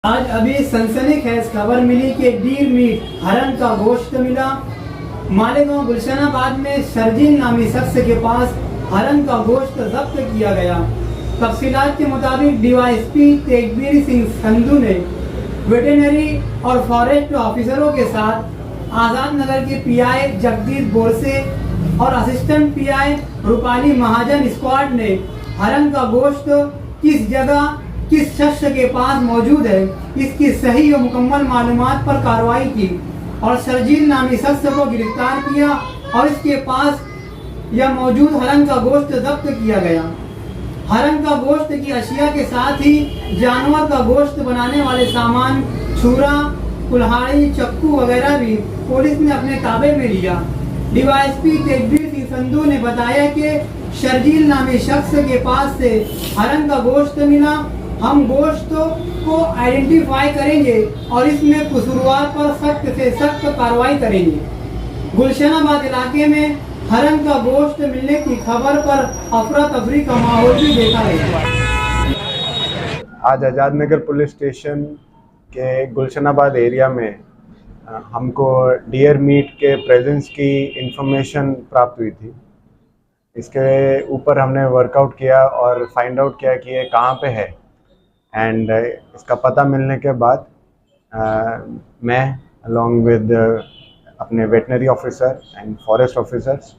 आज अभी सनसनीखेज खबर मिली कि डीर मीट हरण का गोश्त मिला। मालेगांव गुलशनाबाद में शर्जील नामी शख्स के पास हरण का गोश्त जब्त किया गया। तफसीलात के मुताबिक डीवाईएसपी तेगबीर सिंह संधू ने वेटरनरी और फॉरेस्ट ऑफिसरों के साथ आजाद नगर के पीआई जगदीश बोरसे और असिस्टेंट पीआई रूपाली महाजन स्क्वाड ने हरण का गोश्त किस जगह किस शख्स के पास मौजूद है इसकी सही और मुकम्मल मालूमात पर कार्रवाई की और शर्जील नामी शख्स को गिरफ्तार किया और इसके पास यह मौजूद हरण का गोश्त जब्त किया गया। हरण का गोश्त की अशिया के साथ ही जानवर का गोश्त बनाने वाले सामान, छुरा, कुल्हाड़ी, चक्कू वगैरह भी पुलिस ने अपने ताबे में लिया। डीवाईएसपी तेगबीर सिंह संधू ने बताया कि शर्जील नामी शख्स के पास से हरण का गोश्त मिला। हम गोश्त को आइडेंटिफाई करेंगे और इसमें कसूरवार पर सख्त से सख्त कार्रवाई करेंगे। गुलशनाबाद इलाके में हरण का गोश्त मिलने की खबर पर अफरा तफरी का माहौल भी देखा गया। आज आजाद नगर पुलिस स्टेशन के गुलशनाबाद एरिया में हमको डियर मीट के प्रेजेंस की इंफॉर्मेशन प्राप्त हुई थी। इसके ऊपर हमने वर्कआउट किया और फाइंड आउट किया कि ये कहाँ पे है एंड इसका पता मिलने के बाद मैं अलॉन्ग विद अपने veterinary officer and forest officers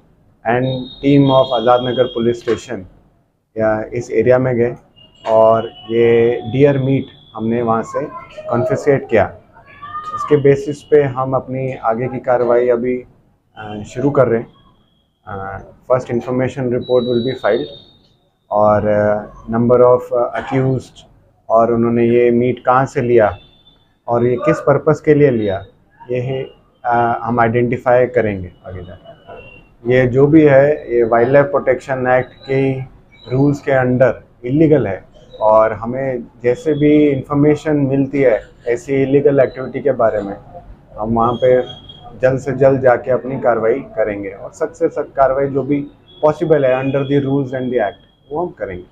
and team of Azad Nagar police station या इस एरिया में गए और ये डियर मीट हमने वहाँ से कॉन्फिस्केट किया। इसके बेसिस पे हम अपनी आगे की कार्रवाई अभी शुरू कर रहे हैं। First information report will be filed और नंबर ऑफ अक्यूज्ड और उन्होंने ये मीट कहाँ से लिया और ये किस पर्पस के लिए लिया ये हम आइडेंटिफाई करेंगे आगे जाकर। ये जो भी है ये वाइल्ड लाइफ प्रोटेक्शन एक्ट के रूल्स के अंडर इलीगल है और हमें जैसे भी इंफॉर्मेशन मिलती है ऐसी इलीगल एक्टिविटी के बारे में हम वहाँ पे जल्द से जल्द जाके अपनी कार्रवाई करेंगे और सख्त से सख्त कार्रवाई जो भी पॉसिबल है under the rules and the act वो हम करेंगे।